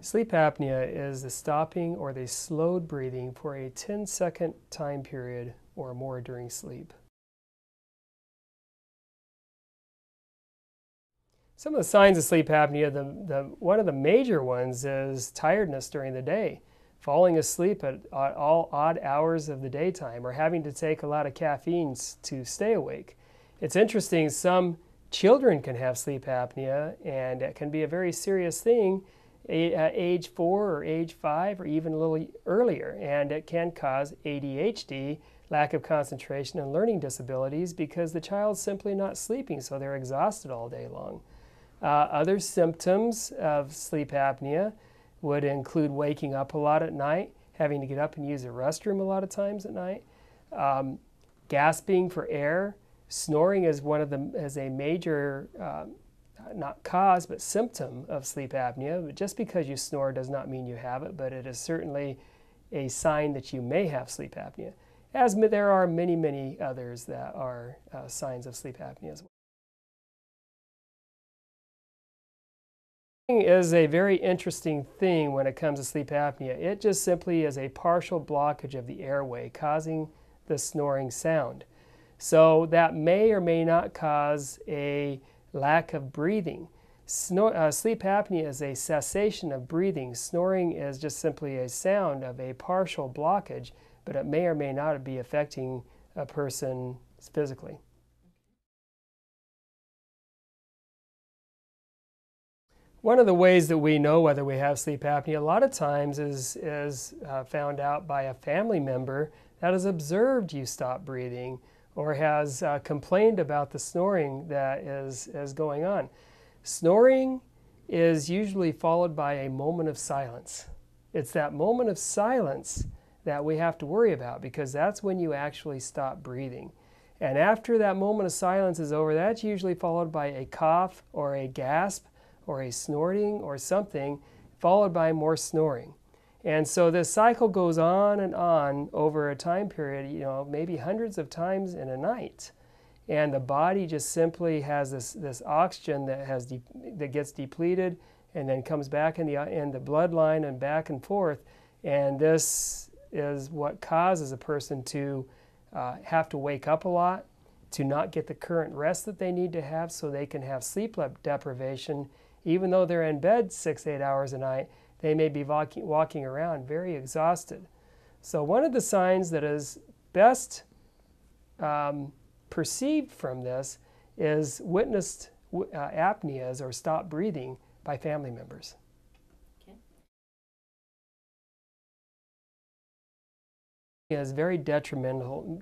Sleep apnea is the stopping or the slowed breathing for a 10-second time period or more during sleep. Some of the signs of sleep apnea, one of the major ones is tiredness during the day, falling asleep at all odd hours of the daytime, or having to take a lot of caffeine to stay awake. It's interesting, some children can have sleep apnea, and it can be a very serious thing at age 4 or age 5 or even a little earlier, and it can cause ADHD, lack of concentration, and learning disabilities because the child's simply not sleeping, so they're exhausted all day long. Other symptoms of sleep apnea would include waking up a lot at night, having to get up and use the restroom a lot of times at night, gasping for air. Snoring is a major not cause, but symptom of sleep apnea. But just because you snore does not mean you have it, but it is certainly a sign that you may have sleep apnea, as there are many, many others that are signs of sleep apnea as well. Snoring is a very interesting thing when it comes to sleep apnea. It just simply is a partial blockage of the airway causing the snoring sound. So that may or may not cause a lack of breathing. Sleep apnea is a cessation of breathing. Snoring is just simply a sound of a partial blockage, but it may or may not be affecting a person physically. One of the ways that we know whether we have sleep apnea a lot of times is found out by a family member that has observed you stop breathing or has complained about the snoring that is going on. Snoring is usually followed by a moment of silence. It's that moment of silence that we have to worry about because that's when you actually stop breathing. And after that moment of silence is over, that's usually followed by a cough or a gasp or a snorting or something, followed by more snoring. And so this cycle goes on and on over a time period, maybe hundreds of times in a night. And the body just simply has this oxygen that gets depleted and then comes back in the bloodline and back and forth. And this is what causes a person to have to wake up a lot, to not get the current rest that they need to have so they can have sleep deprivation. Even though they're in bed 6-8 hours a night, they may be walking around very exhausted. So one of the signs that is best perceived from this is witnessed apneas or stop breathing by family members. Okay. It is very detrimental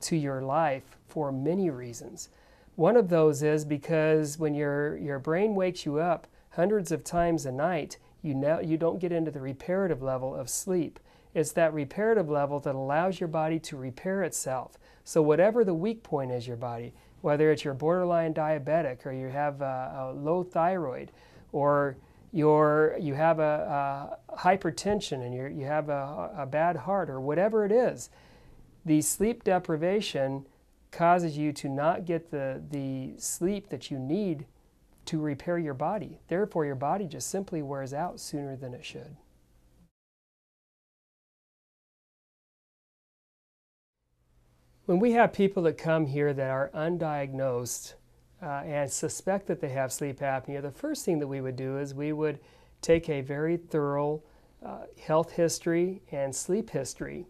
to your life for many reasons. One of those is because when your brain wakes you up hundreds of times a night, you don't get into the reparative level of sleep. It's that reparative level that allows your body to repair itself. So whatever the weak point is your body, whether it's your borderline diabetic or you have a low thyroid or you have a hypertension and you have a bad heart or whatever it is, the sleep deprivation causes you to not get the sleep that you need to repair your body. Therefore, your body just simply wears out sooner than it should. When we have people that come here that are undiagnosed and suspect that they have sleep apnea, the first thing that we would do is we would take a very thorough health history and sleep history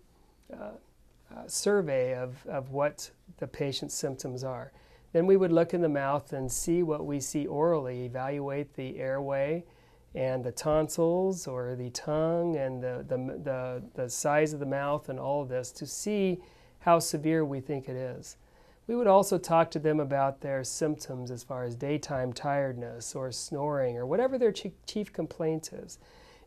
survey of what the patient's symptoms are. Then we would look in the mouth and see what we see orally, evaluate the airway and the tonsils or the tongue and the size of the mouth and all of this to see how severe we think it is. We would also talk to them about their symptoms as far as daytime tiredness or snoring or whatever their chief complaint is.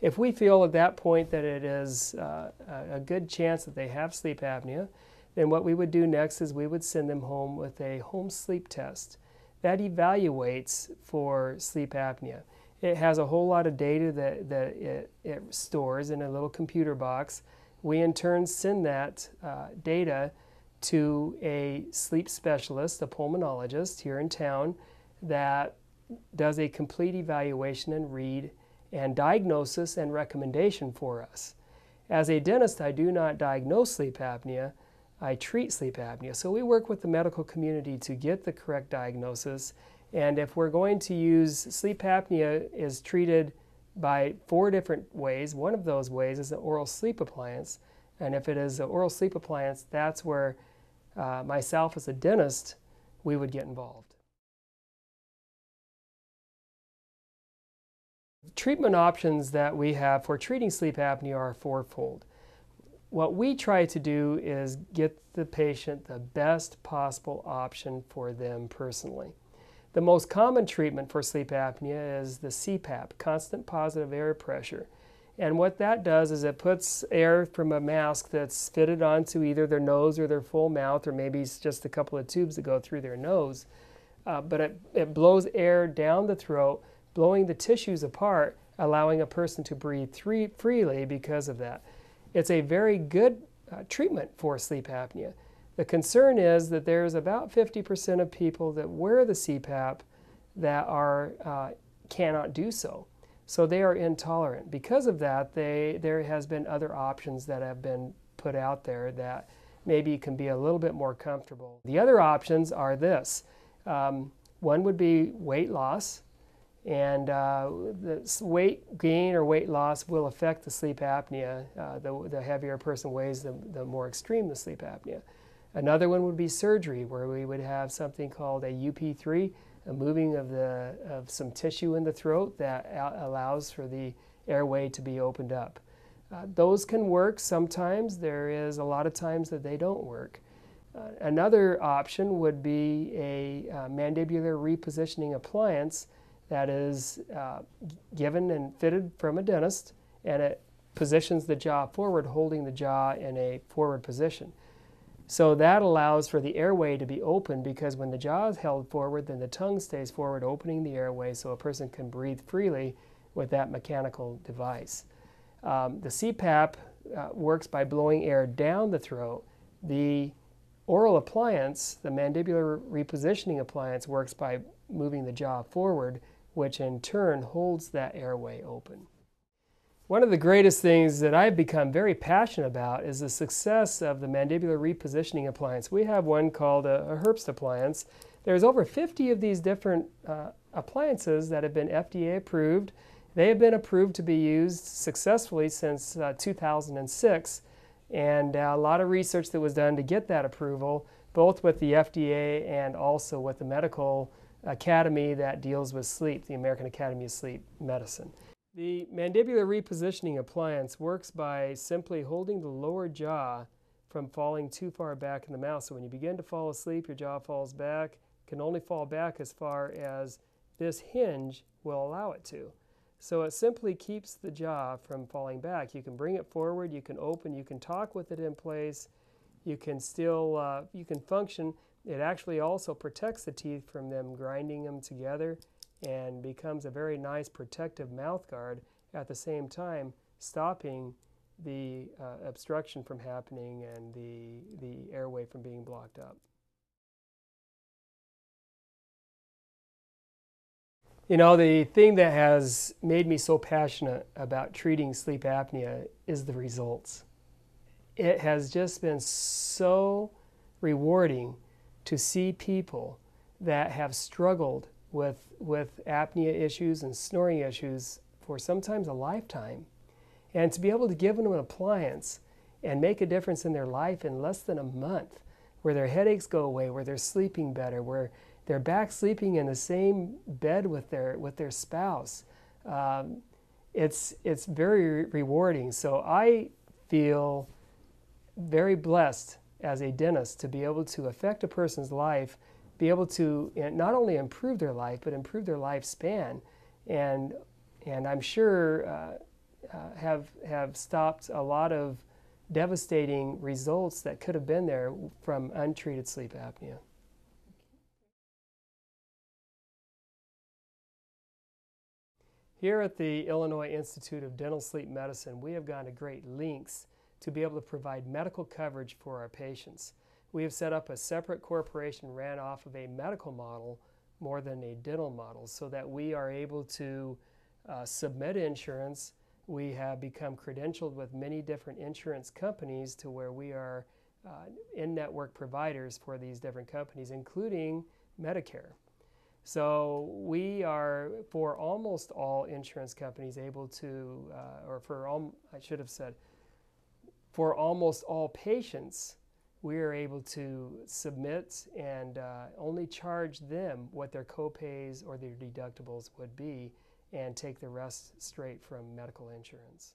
If we feel at that point that it is a good chance that they have sleep apnea, then what we would do next is we would send them home with a home sleep test that evaluates for sleep apnea. It has a whole lot of data that it stores in a little computer box. We in turn send that data to a sleep specialist, a pulmonologist here in town that does a complete evaluation and read and diagnosis and recommendation for us. As a dentist, I do not diagnose sleep apnea, I treat sleep apnea. So we work with the medical community to get the correct diagnosis, and if we're going to use sleep apnea is treated by 4 different ways. One of those ways is an oral sleep appliance, and if it is an oral sleep appliance, that's where myself as a dentist, we would get involved. Treatment options that we have for treating sleep apnea are fourfold. What we try to do is get the patient the best possible option for them personally. The most common treatment for sleep apnea is the CPAP, constant positive air pressure. And what that does is it puts air from a mask that's fitted onto either their nose or their full mouth, or maybe it's just a couple of tubes that go through their nose. But it blows air down the throat, blowing the tissues apart, allowing a person to breathe freely because of that. It's a very good treatment for sleep apnea. The concern is that there's about 50% of people that wear the CPAP that cannot do so. So they are intolerant. Because of that, there has been other options that have been put out there that maybe can be a little bit more comfortable. The other options are this. One would be weight loss, and the weight gain or weight loss will affect the sleep apnea. The heavier a person weighs, the more extreme the sleep apnea. Another one would be surgery, where we would have something called a UP3, a moving of some tissue in the throat that allows for the airway to be opened up. Those can work sometimes. There is a lot of times that they don't work. Another option would be a mandibular repositioning appliance that is given and fitted from a dentist, and it positions the jaw forward, holding the jaw in a forward position. So that allows for the airway to be open, because when the jaw is held forward, then the tongue stays forward, opening the airway so a person can breathe freely with that mechanical device. The CPAP works by blowing air down the throat. The oral appliance, the mandibular repositioning appliance, works by moving the jaw forward, which in turn holds that airway open. One of the greatest things that I've become very passionate about is the success of the mandibular repositioning appliance. We have one called a Herbst appliance. There's over 50 of these different appliances that have been FDA approved. They have been approved to be used successfully since 2006, and a lot of research that was done to get that approval, both with the FDA and also with the medical academy that deals with sleep, the American Academy of Sleep Medicine. The mandibular repositioning appliance works by simply holding the lower jaw from falling too far back in the mouth. So when you begin to fall asleep, your jaw falls back. It can only fall back as far as this hinge will allow it to. So it simply keeps the jaw from falling back. You can bring it forward, you can open, you can talk with it in place, you can still, you can function. It actually also protects the teeth from them grinding them together, and becomes a very nice protective mouth guard, at the same time stopping the obstruction from happening and the airway from being blocked up. You know, the thing that has made me so passionate about treating sleep apnea is the results. It has just been so rewarding to see people that have struggled with apnea issues and snoring issues for sometimes a lifetime, and to be able to give them an appliance and make a difference in their life in less than a month, where their headaches go away, where they're sleeping better, where they're back sleeping in the same bed with their spouse. It's very rewarding. So I feel very blessed as a dentist to be able to affect a person's life, be able to not only improve their life, but improve their lifespan, and I'm sure have stopped a lot of devastating results that could have been there from untreated sleep apnea. Here at the Illinois Institute of Dental Sleep Medicine, we have gone to great lengths to be able to provide medical coverage for our patients. We have set up a separate corporation ran off of a medical model more than a dental model, so that we are able to submit insurance, we have become credentialed with many different insurance companies to where we are in-network providers for these different companies, including Medicare. So we are, for almost all insurance companies, able to, or for all, I should have said, for almost all patients, we are able to submit and only charge them what their copays or their deductibles would be and take the rest straight from medical insurance.